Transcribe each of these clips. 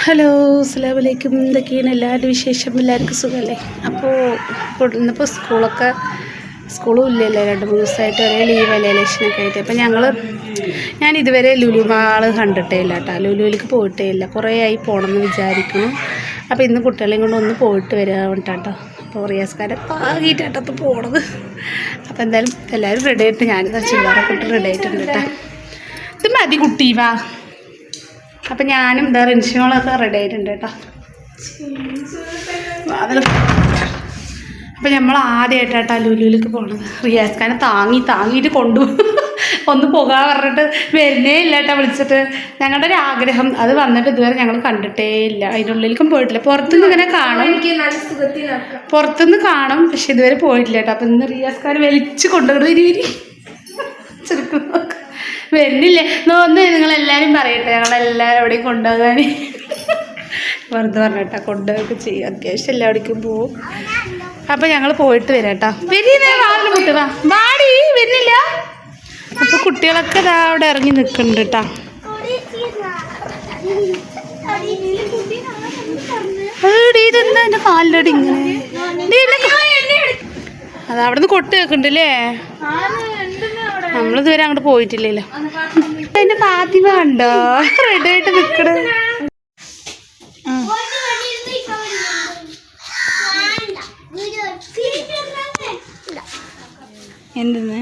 Hello അസ്സലാമു അലൈക്കും. എന്തൊക്കെയാണ് എല്ലാവരുടെ വിശേഷം? എല്ലാവർക്കും സുഖമല്ലേ? അപ്പോൾ ഇന്നിപ്പോൾ സ്കൂളും ഇല്ലല്ലോ, 2-3 ദിവസമായിട്ട് ഒരേ ലീവല്ലേ, ഇലക്ഷനൊക്കെ ആയിട്ട്. അപ്പോൾ ഞാൻ ഇതുവരെ ലുലു മാള് കണ്ടിട്ടേ ഇല്ല കേട്ടോ. ലുലുവിലേക്ക് പോയിട്ടേ ഇല്ല, കുറേ ആയി പോകണമെന്ന് വിചാരിക്കുന്നു. അപ്പോൾ ഇന്ന് കുട്ടികളെയും കൊണ്ട് ഒന്ന് പോയിട്ട് വരാൻ വേണ്ടിയിട്ടോ. അപ്പോൾ റിയാസ്കാരെ പാകിയിട്ടാട്ടോ പോണത്. അപ്പോൾ എന്തായാലും എല്ലാവരും റെഡി ആയിട്ട്, ഞാനിതാ ചുരിദാറൊക്കെ ഇട്ട് റെഡി ആയിട്ടുണ്ട് കേട്ടോ. ഇത് മതി കുട്ടി, വാ. അപ്പം ഞാനും എന്താ റിൻഷോളൊക്കെ റെഡി ആയിട്ടുണ്ട് കേട്ടോ. അപ്പം നമ്മൾ ആദ്യമായിട്ടാട്ടോ ലുലുവിലേക്ക് പോകണത്. റിയാസ്ഖാനെ താങ്ങിയിട്ട് ഒന്ന് പോകാൻ പറഞ്ഞിട്ട് വരുന്നേ ഇല്ല കേട്ടോ. വിളിച്ചിട്ട് ഞങ്ങളുടെ ഒരു ആഗ്രഹം അത് വന്നിട്ട് ഇതുവരെ ഞങ്ങൾ കണ്ടിട്ടേ ഇല്ല. അതിൻ്റെ ഉള്ളിലേക്കും പോയിട്ടില്ല. പുറത്തുനിന്ന് ഇങ്ങനെ കാണും, പുറത്തുനിന്ന് കാണും, പക്ഷെ ഇതുവരെ പോയിട്ടില്ല കേട്ടോ. അപ്പം ഇന്ന് റിയാസ്ഖാനെ വലിച്ച് കൊണ്ടുപോയി ചെറുക്കുന്നു വരുന്നില്ലേ നോന്ന് നിങ്ങളെല്ലാവരും പറയട്ടെ, ഞങ്ങളെല്ലാവരും എവിടെയും കൊണ്ടുപോകാൻ വെറുതെ പറഞ്ഞേട്ടാ. കൊണ്ടുപോയൊക്കെ ചെയ്യും, അത്യാവശ്യം എല്ലാവിടേക്കും പോവും. അപ്പം ഞങ്ങൾ പോയിട്ട് വരാം കേട്ടോ. വരുന്നേ വാതിൽ മുട്ടുവാ, വാടി വരുന്നില്ല. അപ്പോൾ കുട്ടികളൊക്കെ ഇതാ അവിടെ ഇറങ്ങി നിൽക്കുന്നുണ്ട് കേട്ടോ. ഇതെന്താ എൻ്റെ കാലിലടി ഇങ്ങനെ? അത് അവിടെ നിന്ന് കൊട്ട് വെക്കുന്നുണ്ടല്ലേ. നമ്മളിതുവരെ അങ്ങോട്ട് പോയിട്ടില്ലല്ലോ. എൻ്റെ ഫാത്തിമ ഉണ്ടോ റെഡി ആയിട്ട് നിൽക്കണ? എന്തെന്ന്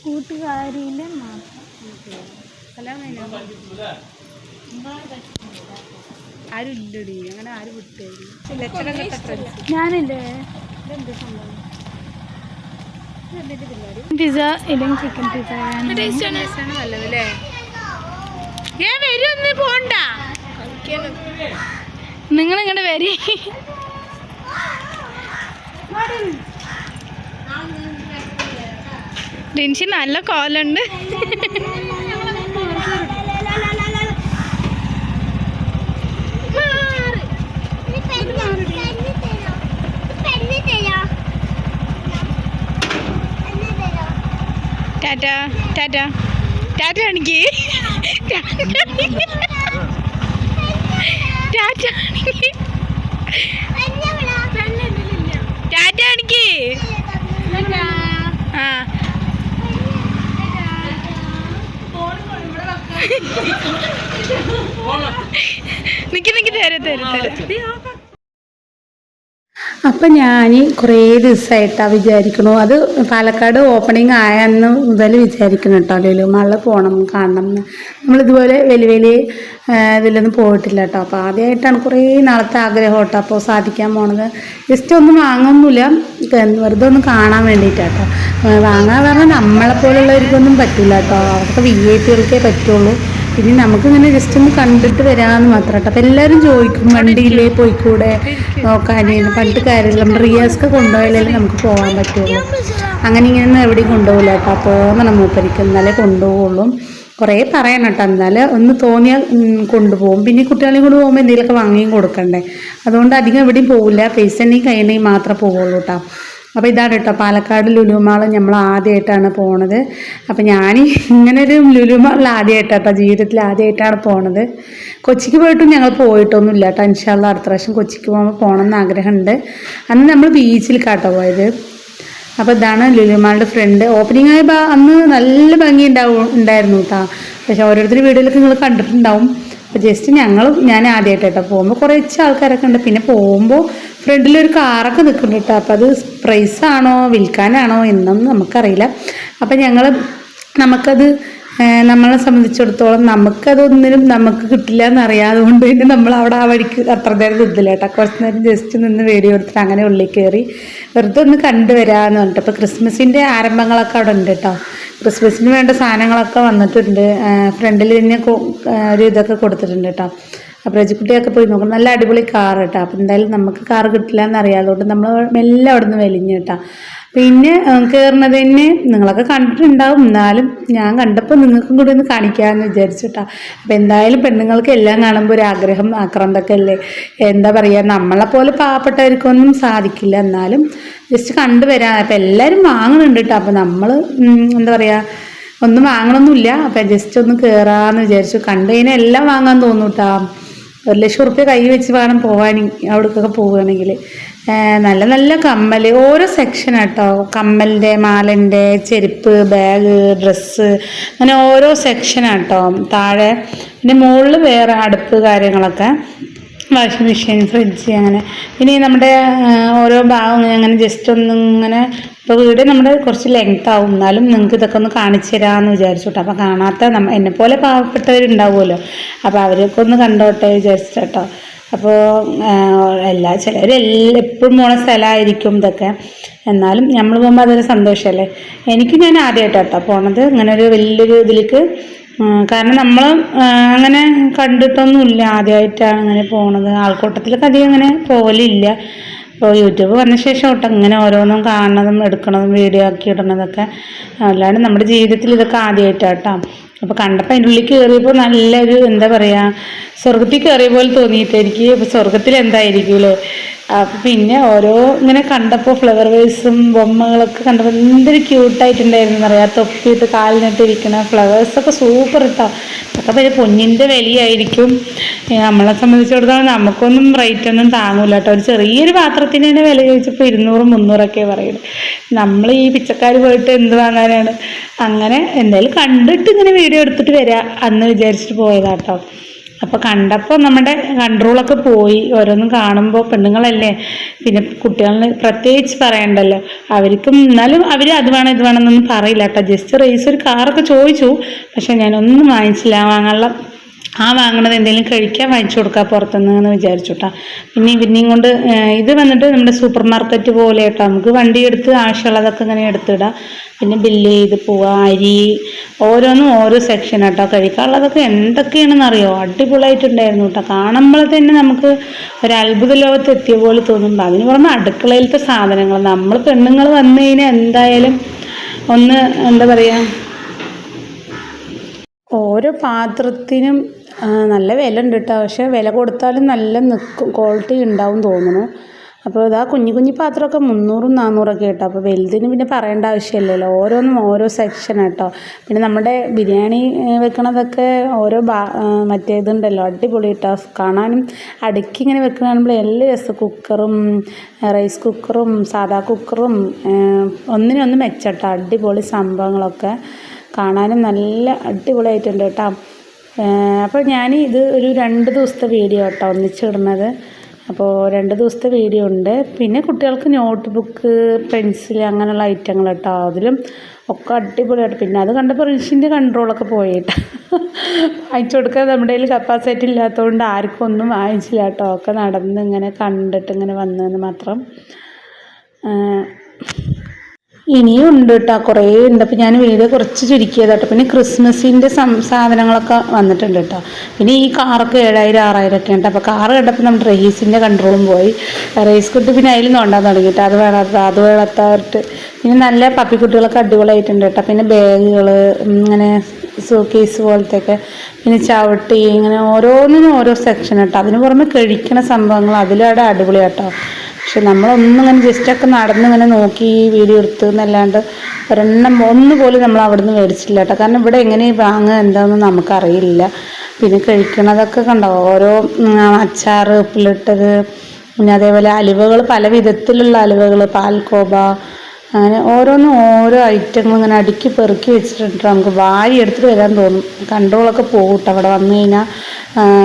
കൂട്ടുകാരിയിലെ ആരും ഇല്ലടി, അങ്ങനെ ആരും വിട്ടു ഞാനില്ലേ. പിസ്സ ഇല്ലെങ്കിൽ ചിക്കൻ പിസ്സ നല്ലതല്ലേ. ഞാൻ വരുമൊന്നും പോണ്ട, നിങ്ങളിങ്ങോട്ട് വരി. റിൻഷി നല്ല കോലുണ്ട്. ടാറ്റാ ടാറ്റാ ടാറ്റ കാണിക്ക്, ടാറ്റ കാണിക്ക്, ടാറ്റ കാണിക്ക്. ആ നിക്ക് തരാം. അപ്പം ഞാൻ കുറേ ദിവസമായിട്ടാണ് വിചാരിക്കണു, അത് പാലക്കാട് ഓപ്പണിങ് ആയെന്ന് മുതൽ വിചാരിക്കണം കേട്ടോ. ലുലു മാളിൽ പോകണം, കാണണം എന്ന്. നമ്മളിതുപോലെ വലിയ ഇതിലൊന്നും പോയിട്ടില്ല കേട്ടോ. അപ്പോൾ ആദ്യമായിട്ടാണ് കുറേ നാളത്തെ ആഗ്രഹം കേട്ടോ. അപ്പോൾ സാധിക്കാൻ പോണത്. ജസ്റ്റ് ഒന്നും വാങ്ങുന്നില്ല, വെറുതെ ഒന്ന് കാണാൻ വേണ്ടിയിട്ടാട്ടോ. വാങ്ങാൻ പറഞ്ഞാൽ നമ്മളെപ്പോലുള്ളവർക്കൊന്നും പറ്റില്ല കേട്ടോ. അവർക്ക് VIP പറ്റുള്ളൂ. പിന്നെ നമുക്കിങ്ങനെ ജസ്റ്റ് ഒന്ന് കണ്ടിട്ട് വരാമെന്ന് മാത്രം കേട്ടോ. അപ്പോൾ എല്ലാവരും ചോദിക്കും വണ്ടിയിലേ പോയിക്കൂടെ നോക്കാൻ. പണ്ട് കാര്യമില്ല, നമ്മുടെ റിയാസ്ക്ക് കൊണ്ടുപോയാലേ നമുക്ക് പോകാൻ പറ്റുള്ളൂ. അങ്ങനെ ഇങ്ങനെയൊന്നും എവിടെയും കൊണ്ടുപോകില്ല കേട്ടോ. തോന്നണം മൂപ്പരിക്ക്, എന്നാലേ കൊണ്ടുപോകുള്ളൂ. കുറേ പറയണം കേട്ടോ, എന്നാലും ഒന്ന് തോന്നിയാൽ കൊണ്ടുപോകും. പിന്നെ കുട്ടികളെയും കൊണ്ട് പോകുമ്പോൾ എന്തെങ്കിലുമൊക്കെ വാങ്ങിയും കൊടുക്കണ്ടേ. അതുകൊണ്ട് അധികം എവിടെയും പോകില്ല, പൈസ ഉണ്ടെങ്കിൽ കയ്യുണ്ടെങ്കിൽ മാത്രമേ പോകുള്ളൂ കേട്ടോ. അപ്പോൾ ഇതാണ് കേട്ടോ പാലക്കാട് ലുലു മാൾ നമ്മൾ ആദ്യമായിട്ടാണ് പോണത്. അപ്പോൾ ഞാൻ ഇങ്ങനൊരു ലുലു മാളിൽ ആദ്യമായിട്ടാട്ടോ, ജീവിതത്തിൽ ആദ്യമായിട്ടാണ് പോണത്. കൊച്ചിക്ക് പോയിട്ടും ഞങ്ങൾ പോയിട്ടൊന്നുമില്ല കേട്ടോ. ഇൻഷാ അല്ലാഹ് അടുത്ത പ്രാവശ്യം കൊച്ചിക്ക് പോകുമ്പോൾ പോകണമെന്ന് ആഗ്രഹമുണ്ട്. അന്ന് നമ്മൾ ബീച്ചിലേക്കാട്ടോ പോയത്. അപ്പോൾ ഇതാണ് ലുലു മാളിൻ്റെ ഫ്രണ്ട്. ഓപ്പണിംഗ് ആയപ്പോൾ അന്ന് നല്ല ഭംഗി ഉണ്ടായിരുന്നു കേട്ടോ. പക്ഷേ ഓരോരുത്തർ വീഡിയോയിലൊക്കെ നിങ്ങൾ കണ്ടിട്ടുണ്ടാവും. അപ്പോൾ ജസ്റ്റ് ഞാൻ ആദ്യമായിട്ടോ പോകുമ്പോൾ കുറച്ച് ആൾക്കാരൊക്കെ ഉണ്ട്. പിന്നെ പോകുമ്പോൾ ഫ്രണ്ടിലൊരു കാറൊക്കെ നിൽക്കുന്നുണ്ട് കേട്ടോ. അപ്പോൾ അത് പ്രൈസാണോ വിൽക്കാനാണോ എന്നൊന്നും നമുക്കറിയില്ല. അപ്പം നമുക്കത് നമ്മളെ സംബന്ധിച്ചിടത്തോളം നമുക്കതൊന്നിനും നമുക്ക് കിട്ടില്ല എന്നറിയാതെ കൊണ്ട് പിന്നെ നമ്മൾ അവിടെ ആ വഴിക്ക് അത്ര നേരം നിന്നില്ല കേട്ടോ. കുറച്ച് നേരം ജസ്റ്റ് നിന്ന് വീഡിയോ എടുത്തിട്ട് അങ്ങനെ ഉള്ളിൽ കയറി വെറുതെ ഒന്ന് കണ്ടുവരാമെന്ന് പറഞ്ഞിട്ട്. അപ്പോൾ ക്രിസ്മസിൻ്റെ ആരംഭങ്ങളൊക്കെ അവിടെ ഉണ്ട് കേട്ടോ. ക്രിസ്മസിന് വേണ്ട സാധനങ്ങളൊക്കെ വന്നിട്ടുണ്ട്. ഫ്രണ്ടിൽ തന്നെ ഒരു ഇതൊക്കെ കൊടുത്തിട്ടുണ്ട് കേട്ടോ. അപ്പോൾ രജിക്കുട്ടിയൊക്കെ പോയി നോക്കണം. നല്ല അടിപൊളി കാർ കേട്ടോ. അപ്പോൾ എന്തായാലും നമുക്ക് കാർ കിട്ടില്ല എന്നറിയാതെ കൊണ്ട് നമ്മൾ മെല്ലെ അവിടെ നിന്ന് വലിഞ്ഞു കേട്ടോ. പിന്നെ കയറുന്നത് തന്നെ നിങ്ങളൊക്കെ കണ്ടിട്ടുണ്ടാവും, എന്നാലും ഞാൻ കണ്ടപ്പോൾ നിങ്ങൾക്കും കൂടി ഒന്ന് കാണിക്കാമെന്ന് വിചാരിച്ചിട്ടാ. അപ്പോൾ എന്തായാലും പെണ്ണുങ്ങൾക്ക് എല്ലാം കാണുമ്പോൾ ഒരു ആഗ്രഹം ആക്രാന്തൊക്കെ അല്ലേ, എന്താ പറയുക, നമ്മളെപ്പോലെ പാവപ്പെട്ടവർക്കൊന്നും സാധിക്കില്ല, എന്നാലും ജസ്റ്റ് കണ്ടുവരാം. അപ്പോൾ എല്ലാവരും വാങ്ങുന്നുണ്ട് കേട്ടോ. അപ്പോൾ നമ്മൾ എന്താ പറയുക, ഒന്നും വാങ്ങണമൊന്നുമില്ല. അപ്പം ജസ്റ്റ് ഒന്ന് കയറാമെന്ന് വിചാരിച്ചു. കണ്ടു കഴിഞ്ഞാൽ എല്ലാം വാങ്ങാൻ തോന്നും കേട്ടോ. 1,00,000 റുപ്യ കൈ വെച്ച് വേണം പോകാൻ അവിടേക്കൊക്കെ പോവുകയാണെങ്കിൽ. നല്ല നല്ല കമ്മൽ, ഓരോ സെക്ഷൻ കേട്ടോ. കമ്മലിൻ്റെ, മാലൻ്റെ, ചെരുപ്പ്, ബാഗ്, ഡ്രസ്സ്, അങ്ങനെ ഓരോ സെക്ഷനാണ് കേട്ടോ താഴെ. പിന്നെ മുകളിൽ വേറെ അടുപ്പ് കാര്യങ്ങളൊക്കെ, വാഷിംഗ് മെഷീൻ, ഫ്രിഡ്ജ്, അങ്ങനെ. പിന്നെ നമ്മുടെ ഓരോ ഭാഗം അങ്ങനെ ജസ്റ്റ് ഒന്നിങ്ങനെ, ഇപ്പോൾ വീട് നമ്മുടെ കുറച്ച് ലെങ്ത് ആവും, എന്നാലും നിങ്ങൾക്ക് ഇതൊക്കെ ഒന്ന് കാണിച്ചു തരാമെന്ന് വിചാരിച്ചു കേട്ടോ. അപ്പോൾ കാണാത്ത എന്നെപ്പോലെ പാവപ്പെട്ടവരുണ്ടാവുമല്ലോ, അപ്പോൾ അവരൊക്കെ ഒന്ന് കണ്ടോട്ടെ വിചാരിച്ചിട്ടോ. അപ്പോൾ ചിലരെല്ലാം എപ്പോഴും പോണ സ്ഥലമായിരിക്കും ഇതൊക്കെ, എന്നാലും നമ്മൾ പോകുമ്പോൾ അതൊരു സന്തോഷമല്ലേ. ഞാൻ ആദ്യമായിട്ടാട്ടോ പോണത് ഇങ്ങനെ ഒരു വലിയൊരു ഇതിലേക്ക്. കാരണം നമ്മൾ അങ്ങനെ കണ്ടിട്ടൊന്നുമില്ല, ആദ്യമായിട്ടാണ് അങ്ങനെ പോണത്. ആൾക്കൂട്ടത്തിലൊക്കെ അധികം അങ്ങനെ പോകലില്ല. ഇപ്പോൾ യൂട്യൂബ് വന്ന ശേഷം തൊട്ട് ഇങ്ങനെ ഓരോന്നും കാണുന്നതും എടുക്കണതും വീഡിയോ ആക്കി ഇടണതൊക്കെ, അല്ലാണ്ട് നമ്മുടെ ജീവിതത്തിൽ ഇതൊക്കെ ആദ്യമായിട്ടാട്ടോ. അപ്പോൾ കണ്ടപ്പോൾ അതിൻ്റെ ഉള്ളിൽ കയറിയപ്പോൾ നല്ലൊരു എന്താ പറയുക, സ്വർഗത്തിൽ കയറിയ പോലെ തോന്നിയിട്ട് എനിക്ക്. ഇപ്പോൾ സ്വർഗത്തിൽ എന്തായിരിക്കുമല്ലേ. അപ്പോൾ പിന്നെ ഓരോ ഇങ്ങനെ കണ്ടപ്പോൾ ഫ്ലവർ വേസും ബൊമ്മകളൊക്കെ കണ്ടപ്പോൾ എന്തൊരു ക്യൂട്ടായിട്ടുണ്ടായിരുന്നു എന്നറിയാം. തൊപ്പിയിട്ട് കാലിനിട്ടിരിക്കണ ഫ്ലവേഴ്സൊക്കെ സൂപ്പർ ഇട്ടോ. അതൊക്കെ പിന്നെ പൊന്നിൻ്റെ വിലയായിരിക്കും. നമ്മളെ സംബന്ധിച്ചിടത്തോളം നമുക്കൊന്നും റേറ്റൊന്നും താങ്ങൂല കേട്ടോ. ഒരു ചെറിയൊരു പാത്രത്തിന് തന്നെ വില ചോദിച്ചപ്പോൾ 200-300 പറയുന്നത്. നമ്മൾ ഈ പിച്ചക്കാർ പോയിട്ട് എന്ത് വാങ്ങാനാണ്. അങ്ങനെ എന്തായാലും കണ്ടിട്ട് ഇങ്ങനെ വീഡിയോ എടുത്തിട്ട് വരാം അന്ന് വിചാരിച്ചിട്ട് പോയതാട്ടോ. അപ്പോൾ കണ്ടപ്പോൾ നമ്മുടെ കൺട്രോളൊക്കെ പോയി. ഓരോന്നും കാണുമ്പോൾ പെണ്ണുങ്ങളല്ലേ, പിന്നെ കുട്ടികളിന് പ്രത്യേകിച്ച് പറയണ്ടല്ലോ. അവർക്കും എന്നാലും അവർ അത് വേണം ഇത് വേണം എന്നൊന്നും പറയില്ല കേട്ടോ. ജസ്റ്റ് റേസ് ഒരു കാറൊക്കെ ചോദിച്ചു, പക്ഷെ ഞാനൊന്നും വാങ്ങിച്ചില്ല. വാങ്ങാനുള്ള വാങ്ങണത് എന്തെങ്കിലും കഴിക്കാൻ വാങ്ങിച്ചു കൊടുക്കുക പുറത്തുനിന്ന് വിചാരിച്ചു കേട്ടോ. പിന്നെ ഇവനെയും കൊണ്ട് ഇത് വന്നിട്ട് നമ്മുടെ സൂപ്പർ മാർക്കറ്റ് പോലെ കേട്ടോ. നമുക്ക് വണ്ടി എടുത്ത് ആവശ്യമുള്ളതൊക്കെ ഇങ്ങനെ എടുത്തിടാം. പിന്നെ ബില്ല് ചെയ്ത് പോവുക. അരി ഓരോന്നും ഓരോ സെക്ഷൻ കേട്ടോ. കഴിക്കാനുള്ളതൊക്കെ എന്തൊക്കെയാണെന്ന് അറിയോ, അടിപൊളിയായിട്ടുണ്ടായിരുന്നു കേട്ടോ. കാണുമ്പോൾ തന്നെ നമുക്ക് ഒരു അത്ഭുത ലോകത്ത് എത്തിയ പോലെ തോന്നുമ്പോൾ, അതിന് പുറമെ അടുക്കളയിലത്തെ സാധനങ്ങൾ നമ്മൾ പെണ്ണുങ്ങൾ വന്നു കഴിഞ്ഞാൽ എന്തായാലും ഒന്ന് എന്താ പറയുക, ഓരോ പാത്രത്തിനും നല്ല വില ഉണ്ട് കേട്ടോ. പക്ഷേ വില കൊടുത്താലും നല്ല നിൽക്കും, ക്വാളിറ്റി ഉണ്ടാവും തോന്നുന്നു. അപ്പോൾ ഇതാ കുഞ്ഞു കുഞ്ഞു പാത്രമൊക്കെ 300-400 കേട്ടോ. അപ്പോൾ വലുതിന് പിന്നെ പറയേണ്ട ആവശ്യമില്ലല്ലോ. ഓരോന്നും ഓരോ സെക്ഷൻ കേട്ടോ. പിന്നെ നമ്മുടെ ബിരിയാണി വെക്കണതൊക്കെ ഓരോ മറ്റേതുണ്ടല്ലോ, അടിപൊളി കേട്ടോ. കാണാനും അടുക്കി ഇങ്ങനെ വെക്കണാകുമ്പോൾ എല്ലാം രസം. കുക്കറും റൈസ് കുക്കറും സാദാ കുക്കറും ഒന്നിനൊന്ന് മെച്ചട്ടോ. അടിപൊളി സംഭവങ്ങളൊക്കെ കാണാനും നല്ല അടിപൊളിയായിട്ടുണ്ട് കേട്ടോ. അപ്പോൾ ഇത് ഒരു 2 ദിവസത്തെ വീഡിയോ കേട്ടോ ഒന്നിച്ചിടുന്നത്. അപ്പോൾ 2 ദിവസത്തെ വീഡിയോ ഉണ്ട്. പിന്നെ കുട്ടികൾക്ക് നോട്ട് ബുക്ക്, പെൻസിൽ, അങ്ങനെയുള്ള ഐറ്റങ്ങൾ കേട്ടോ. അതിലും ഒക്കെ അടിപൊളിയായിട്ട്. പിന്നെ അത് കണ്ടപ്പോൾ റിൻഷിൻ്റെ കൺട്രോളൊക്കെ പോയിട്ട് വാങ്ങിച്ചു കൊടുക്കാൻ നമ്മുടെ കയ്യിൽ കപ്പാസിറ്റി ഇല്ലാത്തതുകൊണ്ട് ആർക്കും ഒന്നും വാങ്ങിച്ചില്ല കേട്ടോ. ഒക്കെ നടന്ന് ഇങ്ങനെ കണ്ടിട്ട് ഇങ്ങനെ വന്നതെന്ന് മാത്രം. ഇനിയും ഉണ്ട് കേട്ടോ, കുറേ ഉണ്ട്. അപ്പോൾ ഞാൻ വീഡിയോ കുറച്ച് ചുരുക്കിയത് കേട്ടോ. പിന്നെ ക്രിസ്മസിൻ്റെ സാധനങ്ങളൊക്കെ വന്നിട്ടുണ്ട് കേട്ടോ. പിന്നെ ഈ കാറൊക്കെ 7,000-6,000 ഒക്കെ ഉണ്ട്. അപ്പോൾ കാറ് കണ്ടപ്പോൾ നമ്മുടെ റഹീസിൻ്റെ കൺട്രോളും പോയി. റേസ് കുട്ടി പിന്നെ അതിൽ നോണ്ടാൻ തുടങ്ങിയിട്ട് അത് വേണത്താറിട്ട്. പിന്നെ നല്ല പപ്പിക്കുട്ടികളൊക്കെ അടിപൊളിയായിട്ടുണ്ട് കേട്ടോ. പിന്നെ ബാഗുകൾ, ഇങ്ങനെ സൂക്കേസ് പോലത്തെയൊക്കെ, പിന്നെ ചവിട്ടി, ഇങ്ങനെ ഓരോന്നിനും ഓരോ സെക്ഷൻ കേട്ടോ. അതിന് പുറമെ കഴിക്കണ സംഭവങ്ങൾ അതിലൂടെ അടിപൊളി കേട്ടോ. പക്ഷെ നമ്മളൊന്നിങ്ങനെ ജസ്റ്റൊക്കെ നടന്നിങ്ങനെ നോക്കി വീഡിയോ എടുത്ത് എന്നല്ലാണ്ട് ഒന്നുപോലും നമ്മൾ അവിടെ നിന്ന് മേടിച്ചില്ല കേട്ടോ. കാരണം ഇവിടെ എങ്ങനെ വാങ്ങുക എന്താണെന്ന് നമുക്കറിയില്ല. പിന്നെ കഴിക്കണതൊക്കെ കണ്ടോ, ഓരോ അച്ചാർ, ഉപ്പിലിട്ടത്, പിന്നെ അതേപോലെ അലുവകൾ, പല വിധത്തിലുള്ള അലുവകൾ, പാൽക്കോവ, അങ്ങനെ ഓരോന്നും ഓരോ ഐറ്റങ്ങൾ ഇങ്ങനെ അടുക്കി പെറുക്കി വെച്ചിട്ടുണ്ട്. നമുക്ക് വാരി എടുത്തിട്ട് വരാൻ തോന്നും. കൺട്രോളൊക്കെ പോകും കേട്ടോ. അവിടെ വന്നു കഴിഞ്ഞാൽ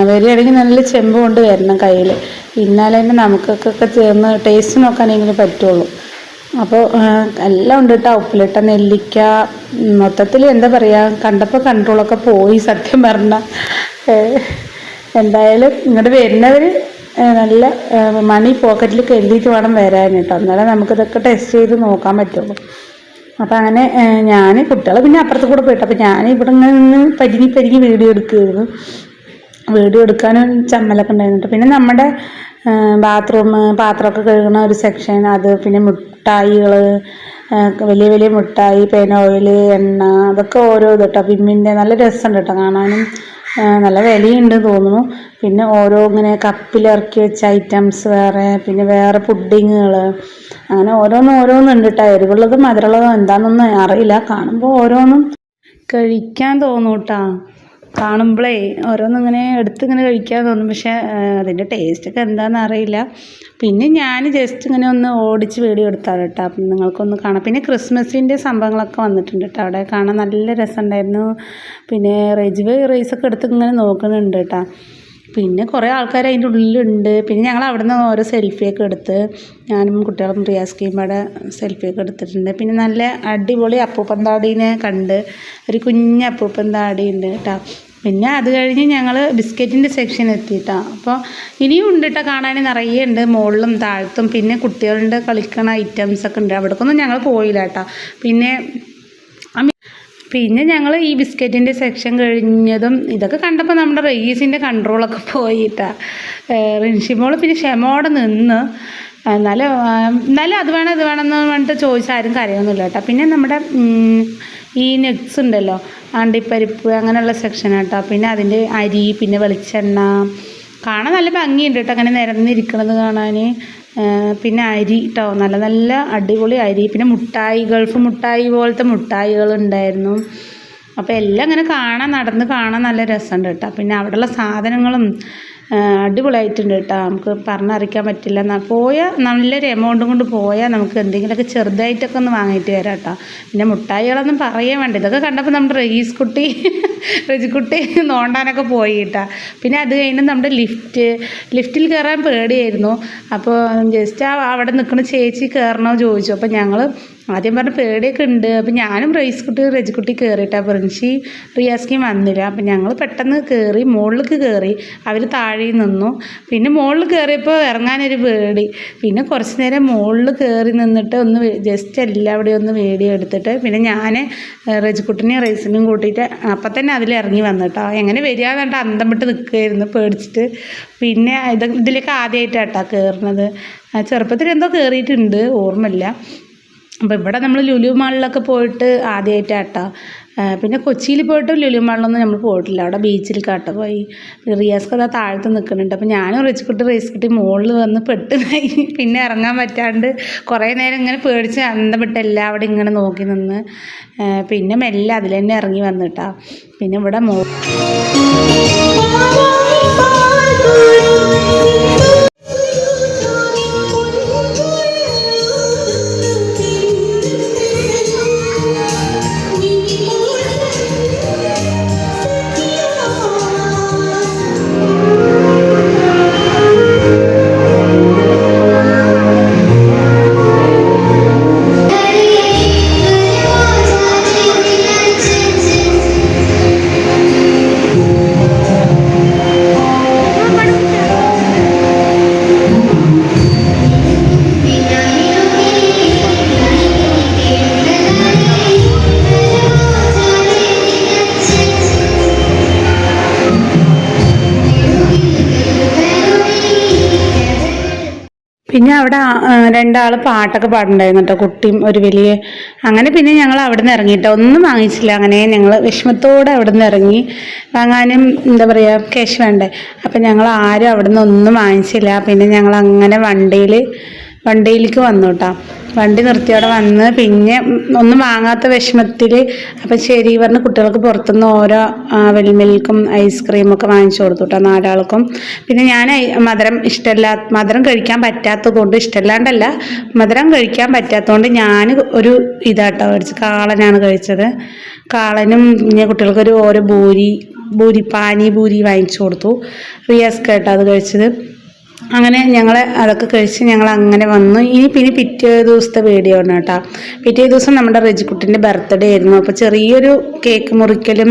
വരികയാണെങ്കിൽ നല്ല ചെമ്പ് കൊണ്ട് വരണം കയ്യിൽ. പിന്നാലെ തന്നെ നമുക്കൊക്കെ ചേർന്ന് ടേസ്റ്റ് നോക്കാനെങ്കിലും പറ്റുള്ളൂ. അപ്പോൾ എല്ലാം ഉണ്ട് കേട്ടോ. ഉപ്പിലിട്ട നെല്ലിക്ക, മൊത്തത്തിൽ എന്താ പറയുക, കണ്ടപ്പോൾ കൺട്രോളൊക്കെ പോയി സത്യം പറഞ്ഞാൽ. എന്തായാലും ഇങ്ങോട്ട് വരുന്നവർ നല്ല മണി പോക്കറ്റിൽ കരുതിയിട്ട് വേണം വരാൻ കേട്ടോ. എന്നാലും നമുക്കിതൊക്കെ ടെസ്റ്റ് ചെയ്ത് നോക്കാൻ പറ്റുള്ളൂ. അപ്പോൾ അങ്ങനെ ഞാൻ കുട്ടികളെ പിന്നെ അപ്പുറത്ത് കൂടെ പോയിട്ട്, അപ്പോൾ ഞാൻ ഇവിടെ ഇങ്ങനെ നിന്ന് പരിങ്ങി വീഡിയോ എടുക്കുമായിരുന്നു. വീഡിയോ എടുക്കാനും ചമ്മലൊക്കെ ഉണ്ടായിരുന്നു. പിന്നെ നമ്മുടെ ബാത്റൂം, പാത്രമൊക്കെ കഴുകുന്ന ഒരു സെക്ഷൻ, അത് പിന്നെ മിഠായികൾ, വലിയ വലിയ മിഠായി, പെനോയിൽ, എണ്ണ, അതൊക്കെ ഓരോ കേട്ടോ. വിമ്മിൻ്റെ നല്ല രസമുണ്ട് കേട്ടോ കാണാനും. നല്ല വിലയുണ്ട് തോന്നുന്നു. പിന്നെ ഓരോ ഇങ്ങനെ കപ്പിലിറക്കി വെച്ച ഐറ്റംസ് വേറെ, പിന്നെ വേറെ പുഡിങ്ങുകൾ, അങ്ങനെ ഓരോന്നുണ്ട് കേട്ടോ. എരിവുള്ളതും മധുരമുള്ളതും എന്താണെന്നൊന്നും അറിയില്ല. കാണുമ്പോൾ ഓരോന്നും കഴിക്കാൻ തോന്നും കേട്ടോ. കാണുമ്പോഴേ ഓരോന്നിങ്ങനെ എടുത്തിങ്ങനെ കഴിക്കാൻ തോന്നും. പക്ഷേ അതിൻ്റെ ടേസ്റ്റൊക്കെ എന്താണെന്ന് അറിയില്ല. പിന്നെ ഞാൻ ജസ്റ്റ് ഇങ്ങനെ ഒന്ന് ഓടിച്ച് വീഡിയോ എടുത്താണ് കേട്ടോ. അപ്പം നിങ്ങൾക്കൊന്ന് കാണാം. പിന്നെ ക്രിസ്മസിൻ്റെ സംഭവങ്ങളൊക്കെ വന്നിട്ടുണ്ട് കേട്ടോ. അവിടെ കാണാൻ നല്ല രസമുണ്ടായിരുന്നു. പിന്നെ റൈസൊക്കെ എടുത്ത് ഇങ്ങനെ നോക്കുന്നുണ്ട് കേട്ടോ. പിന്നെ കുറേ ആൾക്കാർ അതിൻ്റെ ഉള്ളിലുണ്ട്. പിന്നെ ഞങ്ങൾ അവിടെ നിന്ന് ഓരോ സെൽഫിയൊക്കെ എടുത്ത് ഞാനും കുട്ടികളും റിയാസ്കയും പാടെ സെൽഫിയൊക്കെ എടുത്തിട്ടുണ്ട്. പിന്നെ നല്ല അടിപൊളി അപ്പൂപ്പൻ താടീനെ കണ്ട്, ഒരു കുഞ്ഞ് അപ്പൂപ്പൻ താടി ഉണ്ട് കേട്ടോ. പിന്നെ അത് കഴിഞ്ഞ് ഞങ്ങൾ ബിസ്ക്കറ്റിൻ്റെ സെക്ഷൻ എത്തിയിട്ടാണ്. അപ്പോൾ ഇനിയും ഉണ്ട് കേട്ടോ, കാണാൻ നിറയെ ഉണ്ട് മുകളിലും താഴത്തും. പിന്നെ കുട്ടികളുടെ കളിക്കണ ഐറ്റംസൊക്കെ ഉണ്ട്. അവിടേക്കൊന്നും ഞങ്ങൾ പോയില്ല കേട്ടോ. പിന്നെ ഞങ്ങൾ ഈ ബിസ്ക്കറ്റിൻ്റെ സെക്ഷൻ കഴിഞ്ഞതും ഇതൊക്കെ കണ്ടപ്പോൾ നമ്മുടെ റയീസിൻ്റെ കൺട്രോളൊക്കെ പോയിട്ടാണ്. റിൻഷിമോൾ പിന്നെ ക്ഷമയോടെ നിന്ന്, എന്നാലും അത് വേണമെന്ന് പറഞ്ഞിട്ട് ചോദിച്ചാൽ ആരും കരയൊന്നുമില്ല കേട്ടോ. പിന്നെ നമ്മുടെ ഈ നെറ്റ്സ് ഉണ്ടല്ലോ, അണ്ടിപ്പരിപ്പ് അങ്ങനെയുള്ള സെക്ഷൻ കേട്ടോ. പിന്നെ അതിൻ്റെ അരി, പിന്നെ വെളിച്ചെണ്ണ കാണാൻ നല്ല ഭംഗിയുണ്ട് കേട്ടോ, അങ്ങനെ നിരന്നിരിക്കണത് കാണാൻ. പിന്നെ അരി കേട്ടോ, നല്ല നല്ല അടിപൊളി അരി. പിന്നെ മുട്ടായി, ഗൾഫ് മുട്ടായി പോലത്തെ മുട്ടായികളുണ്ടായിരുന്നു. അപ്പോൾ എല്ലാം ഇങ്ങനെ നടന്ന് കാണാൻ നല്ല രസമുണ്ട് കേട്ടോ. പിന്നെ അവിടെയുള്ള സാധനങ്ങളും അടിപൊളിയായിട്ടുണ്ട് കേട്ടോ. നമുക്ക് പറഞ്ഞറിയിക്കാൻ പറ്റില്ല. നല്ലൊരു എമൗണ്ടും കൊണ്ട് പോയാൽ നമുക്ക് എന്തെങ്കിലുമൊക്കെ ചെറുതായിട്ടൊക്കെ ഒന്ന് വാങ്ങിയിട്ട് വരാം കേട്ടോ. പിന്നെ മുട്ടായികളൊന്നും പറയാൻ വേണ്ട. ഇതൊക്കെ കണ്ടപ്പോൾ നമ്മുടെ റജിക്കുട്ടി നോണ്ടാനൊക്കെ പോയി കേട്ടോ. പിന്നെ അത് കഴിഞ്ഞ് നമ്മുടെ ലിഫ്റ്റിൽ കയറാൻ പേടിയായിരുന്നു. അപ്പോൾ ജസ്റ്റ് അവിടെ നിൽക്കുന്ന ചേച്ചി കയറണോ ചോദിച്ചു. അപ്പോൾ ഞങ്ങൾ ആദ്യം പറഞ്ഞ പേടിയൊക്കെ ഉണ്ട്. അപ്പം ഞാനും റജിക്കുട്ടി കയറിയിട്ടാ. പ്രിൻസി റിയാസ്കിയും വന്നില്ല. അപ്പം ഞങ്ങൾ പെട്ടെന്ന് കയറി, മുകളിലേക്ക് കയറി. അവർ താഴെ നിന്നു. പിന്നെ മുകളിൽ കയറിയപ്പോൾ ഇറങ്ങാനൊരു പേടി. പിന്നെ കുറച്ച് നേരം മുകളിൽ കയറി നിന്നിട്ട് ഒന്ന് ജസ്റ്റ് എല്ലാവിടെയും ഒന്ന് വീഡിയോ എടുത്തിട്ട് പിന്നെ ഞാൻ റജിക്കുട്ടിനെയും റൈസിനെയും കൂട്ടിയിട്ട് അപ്പം തന്നെ അതിലിറങ്ങി വന്നിട്ടോ. എങ്ങനെ വരിക എന്നിട്ട് അന്തം വിട്ട് നിൽക്കുകയായിരുന്നു പേടിച്ചിട്ട്. പിന്നെ ഇതിലേക്ക് ആദ്യമായിട്ടാട്ടോ കയറുന്നത്. ചെറുപ്പത്തിൽ എന്തോ കയറിയിട്ടുണ്ട്, ഓർമ്മയില്ല. അപ്പോൾ ഇവിടെ നമ്മൾ ലുലു മാളിലൊക്കെ പോയിട്ട് ആദ്യമായിട്ടാട്ടോ. പിന്നെ കൊച്ചിയിൽ പോയിട്ട് ലുലു മാളിലൊന്നും നമ്മൾ പോയിട്ടില്ല. അവിടെ ബീച്ചിൽ കാട്ട പോയി. റിയാസ്ക്ക് അതാ താഴത്ത് നിൽക്കുന്നുണ്ട്. അപ്പോൾ ഞാനും റൈസ്കുട്ടി മുകളിൽ വന്ന് പെട്ടുന്നായി. പിന്നെ ഇറങ്ങാൻ പറ്റാണ്ട് കുറേ നേരം ഇങ്ങനെ പേടിച്ച് അന്തം വിട്ട് എല്ലാവരും ഇങ്ങനെ നോക്കി നിന്ന് പിന്നെ മെല്ലെ അതിൽ തന്നെ ഇറങ്ങി വന്നിട്ടാ. പിന്നെ ഇവിടെ പിന്നെ അവിടെ രണ്ടാൾ പാട്ടൊക്കെ പാടുണ്ടായിരുന്നു കേട്ടോ, കുട്ടിയും ഒരു വലിയ. അങ്ങനെ പിന്നെ ഞങ്ങൾ അവിടെ നിന്ന് ഇറങ്ങിയിട്ടോ, ഒന്നും വാങ്ങിച്ചില്ല. അങ്ങനെ ഞങ്ങൾ വിഷമത്തോടെ അവിടെ നിന്ന് ഇറങ്ങി. വാങ്ങാനും എന്താ പറയുക, ക്യാഷ് വേണ്ടേ. അപ്പം ഞങ്ങൾ ആരും അവിടെ നിന്ന് ഒന്നും വാങ്ങിച്ചില്ല. പിന്നെ ഞങ്ങൾ അങ്ങനെ വണ്ടിയിലേക്ക് വന്നു കേട്ടോ. വണ്ടി നിർത്തി അവിടെ വന്ന് പിന്നെ ഒന്നും വാങ്ങാത്ത വിഷമത്തിൽ അപ്പം ശരി പറഞ്ഞ് കുട്ടികൾക്ക് പുറത്തുനിന്ന് ഓരോ വെൽമിൽക്കും ഐസ്ക്രീമൊക്കെ വാങ്ങിച്ചു കൊടുത്തു കേട്ടോ 4 ആൾക്കും. പിന്നെ ഞാൻ മധുരം കഴിക്കാൻ പറ്റാത്തതുകൊണ്ട്, ഇഷ്ടമല്ലാണ്ടല്ല, മധുരം കഴിക്കാൻ പറ്റാത്തതുകൊണ്ട് ഞാൻ ഒരു ഇതാട്ടോ കഴിച്ചത്, കാളനാണ് കഴിച്ചത്. കാളനും പിന്നെ കുട്ടികൾക്കൊരു ഓരോ പാനി വാങ്ങിച്ചു കൊടുത്തു. റിയാസ് കേട്ടോ അത് കഴിച്ചത്. അങ്ങനെ ഞങ്ങൾ അതൊക്കെ കഴിച്ച് ഞങ്ങൾ അങ്ങനെ വന്നു. പിന്നെ പിറ്റേ ദിവസത്തെ വീഡിയോ ആണ് കേട്ടോ. പിറ്റേ ദിവസം നമ്മുടെ റജിക്കുട്ടിൻ്റെ ബർത്ത്ഡേ ആയിരുന്നു. അപ്പോൾ ചെറിയൊരു കേക്ക് മുറിക്കലും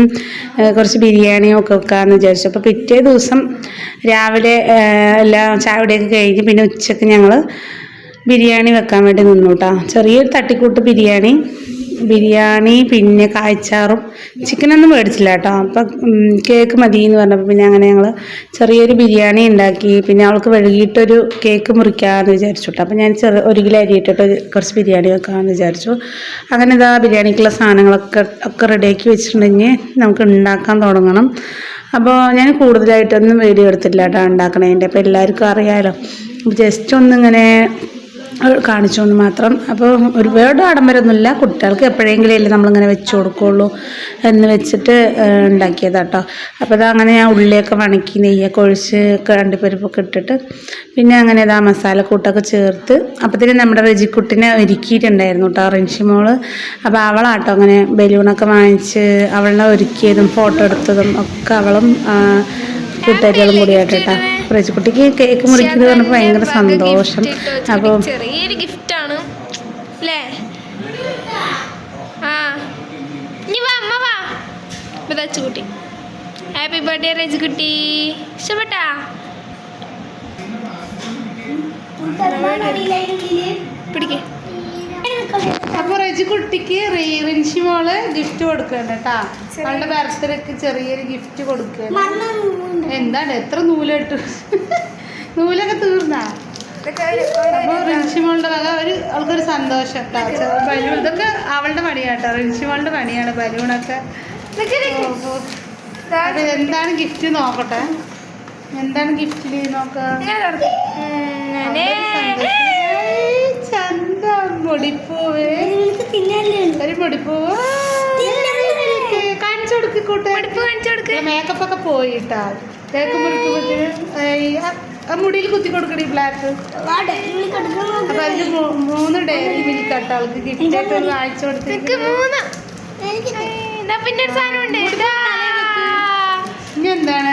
കുറച്ച് ബിരിയാണിയും ഒക്കെ വെക്കാമെന്ന് വിചാരിച്ചു. അപ്പോൾ പിറ്റേ ദിവസം രാവിലെ എല്ലാം ചായയുടെയൊക്കെ കഴിഞ്ഞ് പിന്നെ ഉച്ചയ്ക്ക് ഞങ്ങൾ ബിരിയാണി വെക്കാൻ വേണ്ടി നിന്നു കേട്ടോ. ചെറിയൊരു തട്ടിക്കൂട്ട് ബിരിയാണി പിന്നെ കായ്ച്ചാറും ചിക്കനൊന്നും മേടിച്ചില്ല കേട്ടോ. അപ്പം കേക്ക് മതി എന്ന് പറഞ്ഞപ്പോൾ പിന്നെ അങ്ങനെ ഞങ്ങൾ ചെറിയൊരു ബിരിയാണി ഉണ്ടാക്കി. പിന്നെ അവൾക്ക് വൈകിട്ടൊരു കേക്ക് മുറിക്കാമെന്ന് വിചാരിച്ചു കേട്ടോ. അപ്പം ഞാൻ 1 കിലോ അരി ഇട്ടിട്ട് കുറച്ച് ബിരിയാണി വെക്കാമെന്ന് വിചാരിച്ചു. അങ്ങനെ ഇതാ ബിരിയാണിക്കുള്ള സാധനങ്ങളൊക്കെ റെഡിയാക്കി വെച്ചിട്ടുണ്ടെങ്കിൽ നമുക്ക് ഉണ്ടാക്കാൻ തുടങ്ങണം. അപ്പോൾ ഞാൻ കൂടുതലായിട്ടൊന്നും വീഡിയോ എടുത്തില്ല കേട്ടോ ഉണ്ടാക്കണതിൻ്റെ. അപ്പോൾ എല്ലാവർക്കും അറിയാമല്ലോ. ജസ്റ്റ് ഒന്നിങ്ങനെ കാണിച്ചുകൊണ്ട് മാത്രം. അപ്പോൾ ഒരുപാട് ആഡംബരമൊന്നുമില്ല, കുട്ടികൾക്ക് എപ്പോഴെങ്കിലും അല്ലേ നമ്മളിങ്ങനെ വെച്ച് കൊടുക്കുകയുള്ളൂ എന്ന് വെച്ചിട്ട് ഉണ്ടാക്കിയതാട്ടോ. അപ്പോൾ അത് അങ്ങനെ ഞാൻ ഉള്ളിയൊക്കെ വണക്കി നെയ്യൊക്കെ ഒഴിച്ച് അണ്ടിപ്പരിപ്പൊക്കെ ഇട്ടിട്ട് പിന്നെ അങ്ങനെ ഇതാ മസാലക്കൂട്ടൊക്കെ ചേർത്ത് അപ്പത്തിന് നമ്മുടെ റെജിക്കുട്ടിനെ ഒരുക്കിയിട്ടുണ്ടായിരുന്നു കേട്ടോ റിൻഷിമോള്. അപ്പോൾ അവളാട്ടോ അങ്ങനെ ബലൂണൊക്കെ വാങ്ങിച്ച് അവളെ ഒരുക്കിയതും ഫോട്ടോ എടുത്തതും ഒക്കെ അവളും കൂട്ടുകാരികളും കൂടിയായിട്ട് കേട്ടോ. റെജിക്കുട്ടിക്ക് കേക്ക് മുറിക്കുന്നത് പറഞ്ഞപ്പോൾ ഭയങ്കര സന്തോഷം. അപ്പോൾ ചെറിയൊരു ഗിഫ്റ്റാണ് അല്ലേ? ആ ഇനി വാ അമ്മ വാ. ബദച്ചുകുട്ടി ഹാപ്പി ബർത്ത്ഡേ റെജിക്കുട്ടി. ഇഷ്ടപ്പെട്ടാ? പിടിക്കേ. അപ്പോൾ റെജിക്കുട്ടിക്ക് റിൻഷിമോള് ഗിഫ്റ്റ് കൊടുക്കുകയാണ് കേട്ടോ. അവളുടെ ബർത്ത്ഡേക്ക് ചെറിയൊരു ഗിഫ്റ്റ് കൊടുക്കുകയാണ്. എന്താണ് എത്ര നൂലിട്ടു? നൂലൊക്കെ തീർന്നാ? അപ്പോൾ റിൻഷിമോളുടെ വക അവൾക്കൊരു സന്തോഷം കേട്ടോ. ബലൂൺ ഇതൊക്കെ അവളുടെ പണിയാട്ടോ, റിൻഷിമോളുടെ പണിയാണ് ബലൂണൊക്കെ. അത് എന്താണ് ഗിഫ്റ്റ് നോക്കട്ടെ, എന്താണ് ഗിഫ്റ്റില് നോക്കാം. ചന്ത മുടിപ്പൂവ്, ഒരു മുടിപ്പൂവ് കാണിച്ചു കൊടുക്കൂട്ടെ. മേക്കപ്പ് ഒക്കെ പോയിട്ടാ കേക്ക് മുറിക്കുമ്പോഴത്തേന് മുടിയിൽ കുത്തി കൊടുക്കണ ബ്ലാക്ക്. അപ്പൊ അതിന് 3 ഡയറി മിൽക്ക് കേട്ടോ അവൾക്ക് ഗിഫ്റ്റ് ആയിട്ട് കാണിച്ചു കൊടുത്തിട്ട്. ഇനി എന്താണ്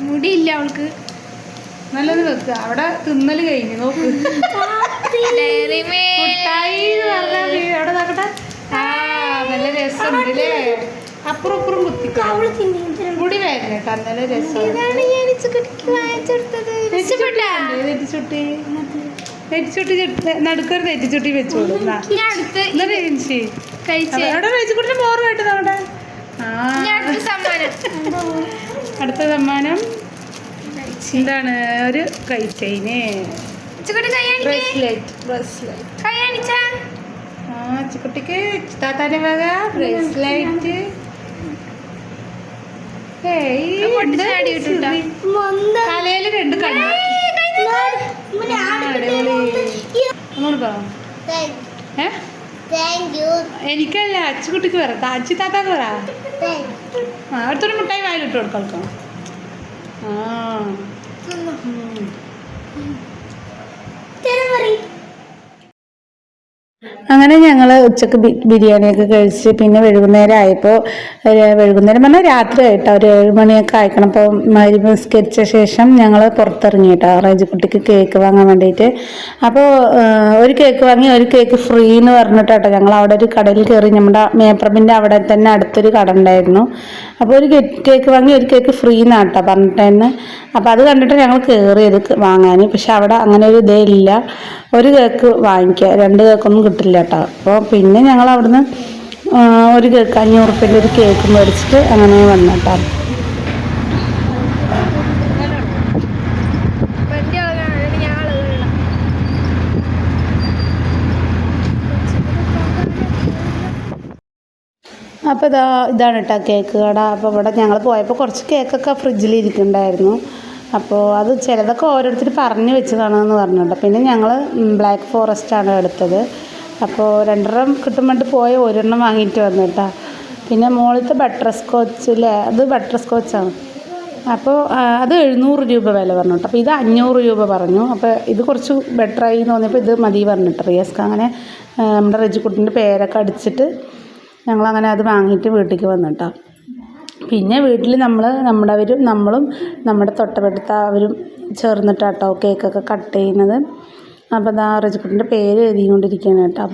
മുടിയില്ല അവൾക്ക്. നല്ലത് വെക്കുക. അവിടെ തിന്നല് കഴിഞ്ഞു നോക്ക്. മുട്ടായി അവിടെ നോക്കട്ടെ. ആ നല്ല രസമുണ്ട് അല്ലേ? അപ്പുറം ഇപ്പുറം കുത്തിക്കോ. മുടി വേദന കേട്ടോ, നല്ല രസം. നെറ്റിച്ചുട്ടി നടുക്കൊരു നെറ്റിച്ചുട്ടി വെച്ചോളൂ. അവിടെ വെച്ചുകൂട്ടിന് മോറ് കേട്ടത് അവിടെ. അടുത്ത സമ്മാനം എന്താണ്? ഒരു കൈ ചെയിന്, ചിക്കുട്ടിക്ക് താത്താന്റെ വക ബ്രേസ്ലൈറ്റ്. തലയില് 2 കണ്ണ്. എനിക്കല്ല അച്ചുകുട്ടിക്ക് പറ, അച്ചി താത്താക്ക് പറ. അടുത്തൊരു മുട്ടായി വായിലിട്ട് കൊടുക്കാം. അങ്ങനെ ഞങ്ങൾ ഉച്ചക്ക് ബിരിയാണിയൊക്കെ കഴിച്ച് പിന്നെ വൈകുന്നേരം ആയപ്പോൾ, വൈകുന്നേരം പറഞ്ഞാൽ രാത്രി ആയിട്ടോ, ഒരു 7 മണിയൊക്കെ ആയിക്കണം. അപ്പോൾ മഗ്‌രിബ് നിസ്കരിച്ച ശേഷം ഞങ്ങൾ പുറത്തിറങ്ങി കേട്ടോ റെജിക്കുട്ടിക്ക് കേക്ക് വാങ്ങാൻ വേണ്ടിയിട്ട്. അപ്പോൾ ഒരു കേക്ക് വാങ്ങി, ഒരു കേക്ക് ഫ്രീ എന്ന് പറഞ്ഞിട്ടോ ഞങ്ങൾ അവിടെ ഒരു കടയിൽ കയറി. നമ്മുടെ മേപ്രബിൻ്റെ അവിടെ തന്നെ അടുത്തൊരു കട ഉണ്ടായിരുന്നു. അപ്പോൾ ഒരു കേക്ക് വാങ്ങി, ഒരു കേക്ക് ഫ്രീ എന്നാട്ടോ പറഞ്ഞിട്ടായിരുന്നു. അപ്പോൾ അത് കണ്ടിട്ട് ഞങ്ങൾ കയറിയത് വാങ്ങാൻ. പക്ഷെ അവിടെ അങ്ങനെ ഒരു ഇതേ ഇല്ല, ഒരു കേക്ക് വാങ്ങിക്കുക, 2 കേക്കൊന്നും കിട്ടില്ല കേട്ടോ. അപ്പോൾ പിന്നെ ഞങ്ങൾ അവിടുന്ന് ഒരു കേക്ക് 500 റുപ്യൻ്റെ ഒരു കേക്ക് മേടിച്ചിട്ട് അങ്ങനെ വന്നു കേട്ടോ. അപ്പോൾ ഇതാണ് കേട്ടോ കേക്ക് കട. അപ്പോൾ ഇവിടെ ഞങ്ങൾ പോയപ്പോൾ കുറച്ച് കേക്കൊക്കെ ഫ്രിഡ്ജിൽ ഇരിക്കുന്നുണ്ടായിരുന്നു. അപ്പോൾ അത് ചിലതൊക്കെ ഓരോരുത്തർ പറഞ്ഞു വെച്ചതാണെന്ന് പറഞ്ഞിട്ടുണ്ട്. പിന്നെ ഞങ്ങൾ ബ്ലാക്ക് ഫോറസ്റ്റാണ് എടുത്തത്. അപ്പോൾ 2 കിട്ടുമ്പോൾ പോയ 1 വാങ്ങിയിട്ട് വന്നു കേട്ടോ. പിന്നെ മുകളിലത്തെ ബട്ടർ സ്കോച്ച് ഇല്ലേ, അത് ബട്ടർ സ്കോച്ചാണ്. അപ്പോൾ അത് 700 രൂപ വില പറഞ്ഞു കേട്ടോ. അപ്പോൾ ഇത് 500 രൂപ പറഞ്ഞു. അപ്പോൾ ഇത് കുറച്ച് ബെറ്ററായി തോന്നിയപ്പോൾ ഇത് മതി പറഞ്ഞിട്ട് റിയസ്ക്ക് അങ്ങനെ നമ്മുടെ റെജിക്കുട്ടിൻ്റെ പേരൊക്കെ അടിച്ചിട്ട് ഞങ്ങളങ്ങനെ അത് വാങ്ങിയിട്ട് വീട്ടിലേക്ക് വന്നിട്ടോ. പിന്നെ വീട്ടിൽ നമ്മളും നമ്മുടെ തൊട്ടടുത്ത അവരും ചേർന്നിട്ടാട്ടോ കേക്കൊക്കെ കട്ട് ചെയ്യുന്നത്. അപ്പോൾ അതാ റെജിക്കുട്ടിൻ്റെ പേര് എഴുതിക്കൊണ്ടിരിക്കുകയാണ് കേട്ടോ.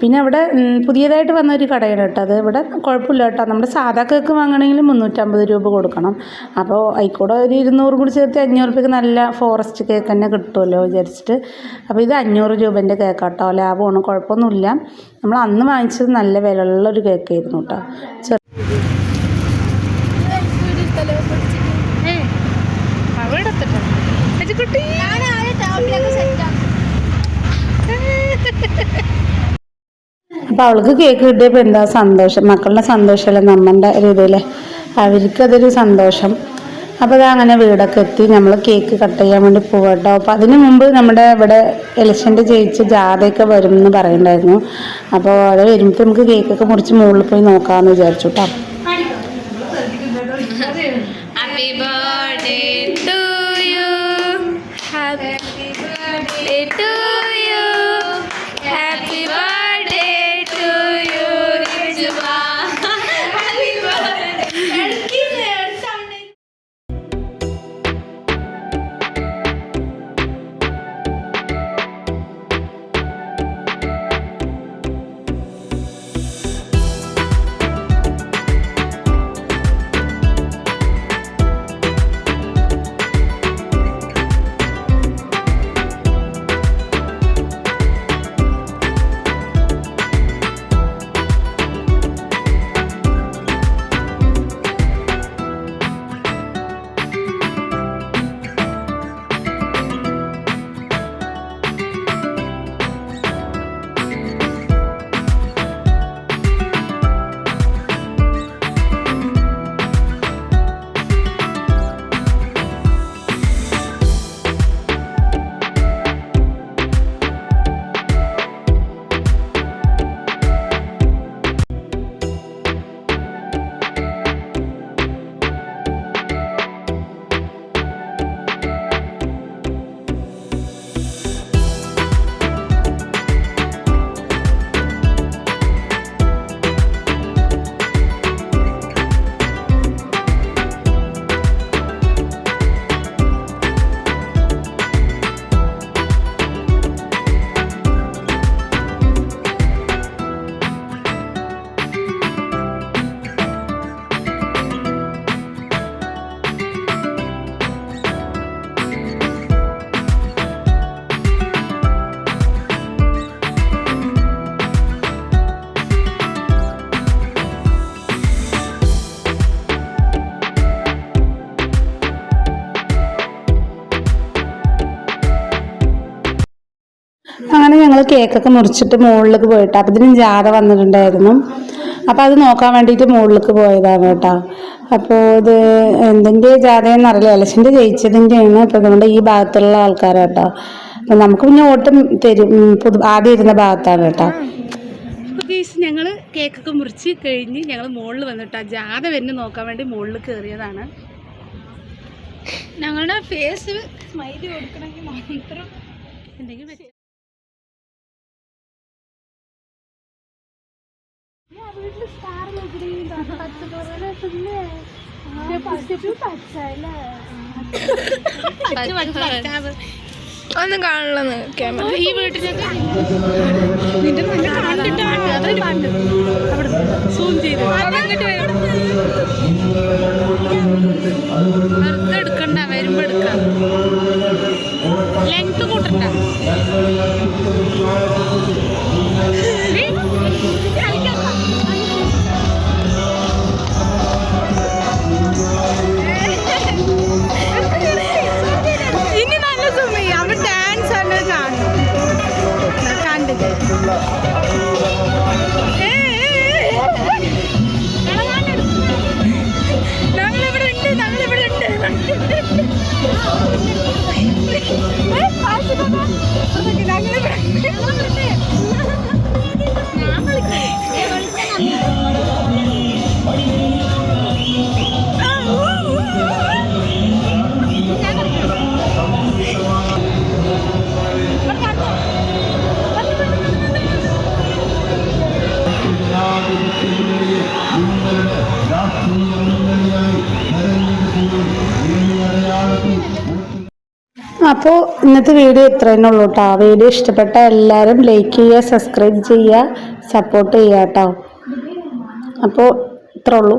പിന്നെ അവിടെ പുതിയതായിട്ട് വന്ന ഒരു കടയാണ് കേട്ടോ. അത് ഇവിടെ കുഴപ്പമില്ല കേട്ടോ. നമ്മുടെ സാധാ കേക്ക് വാങ്ങണമെങ്കിൽ 350 രൂപ കൊടുക്കണം. അപ്പോൾ അതിൽക്കൂടെ ഒരു 200 കൂടി ചേർത്ത് 500 രൂപയ്ക്ക് നല്ല ഫോറസ്റ്റ് കേക്ക് തന്നെ കിട്ടുമല്ലോ വിചാരിച്ചിട്ട്. അപ്പോൾ ഇത് 500 രൂപേൻ്റെ കേക്ക് കേട്ടോ, ലാഭമാണ്, കുഴപ്പമൊന്നുമില്ല. നമ്മൾ അന്ന് വാങ്ങിച്ചത് നല്ല വിലയുള്ളൊരു കേക്കായിരുന്നു കേട്ടോ. അപ്പോൾ അവൾക്ക് കേക്ക് കിട്ടിയപ്പോൾ എന്താ സന്തോഷം, മക്കളുടെ സന്തോഷമല്ലേ നമ്മളുടെ ഒരു ഇതില്ലേ. അവർക്കതൊരു സന്തോഷം. അപ്പോൾ അത് അങ്ങനെ വീടൊക്കെ എത്തി നമ്മൾ കേക്ക് കട്ട് ചെയ്യാൻ വേണ്ടി പോകാം കേട്ടോ. അപ്പോൾ അതിന് മുമ്പ് നമ്മുടെ ഇവിടെ ഇലക്ഷൻ്റെ ജയിച്ച് ജാഥയൊക്കെ വരും എന്ന് പറയുന്നുണ്ടായിരുന്നു. അപ്പോൾ അത് വരുമ്പോൾ നമുക്ക് കേക്കൊക്കെ മുറിച്ച് മുകളിൽ പോയി നോക്കാമെന്ന് വിചാരിച്ചു കേട്ടോ. Happy birthday to you. Happy birthday to you. Happy birthday to you. Rijwa. Happy birthday. അങ്ങനെ ഞങ്ങൾ കേക്കൊക്കെ മുറിച്ചിട്ട് മുകളിലേക്ക് പോയിട്ട് അപ്പം ഇതിന് ജാഥ വന്നിട്ടുണ്ടായിരുന്നു. അപ്പോൾ അത് നോക്കാൻ വേണ്ടിയിട്ട് മുകളിലേക്ക് പോയതാണ് കേട്ടോ. അപ്പോൾ ഇത് എന്തിൻ്റെ ജാഥയെന്ന് അറിയില്ല, ഇലക്ഷൻ്റെ ജയിച്ചതിൻ്റെയാണ്. അപ്പോൾ അതുകൊണ്ട് ഈ ഭാഗത്തുള്ള ആൾക്കാരാട്ടോ. അപ്പം നമുക്ക് പിന്നെ വോട്ടും തരും. ആദ്യം ഇരുന്ന ഭാഗത്താണ് കേട്ടോ. ഞങ്ങൾ കേക്കൊക്കെ മുറിച്ച് കഴിഞ്ഞ് ഞങ്ങൾ മുകളിൽ വന്നിട്ടാ ജാഥ വരുന്ന നോക്കാൻ വേണ്ടി മുകളിൽ കയറിയതാണ്. ഞങ്ങളുടെ ഫേസ് സ്മൈലി കൊടുക്കണമെങ്കിൽ മാത്രം എന്തെങ്കിലും ഒന്നും കാണില്ലെന്ന് ക്യാമറ ഈ വീട്ടിലൊക്കെ നിന്റെ നല്ല കണ്ടിട്ടാണ് അതൊരു കണ്ട് അവിടെ സൂം ചെയ്ത് വെറുതെ എടുക്കണ്ട, വരുമ്പോ എടുക്കാം. ലെങ്ത് കൂട്ടണ്ട. ഇനി നല്ല സുമി അവൻ ഡാൻസ് ആണ് കാണും കണ്ടിട്ട്. ഞങ്ങളിവിടെ ഉണ്ട്, ഞങ്ങളിവിടെ അപ്പോൾ ഇന്നത്തെ വീഡിയോ ഇത്ര തന്നെ ഉള്ളൂ കേട്ടോ. വീഡിയോ ഇഷ്ടപ്പെട്ട എല്ലാവരും ലൈക്ക് ചെയ്യുക, സബ്സ്ക്രൈബ് ചെയ്യുക, സപ്പോർട്ട് ചെയ്യുക കേട്ടോ. അപ്പോൾ ഇത്ര ഉള്ളൂ.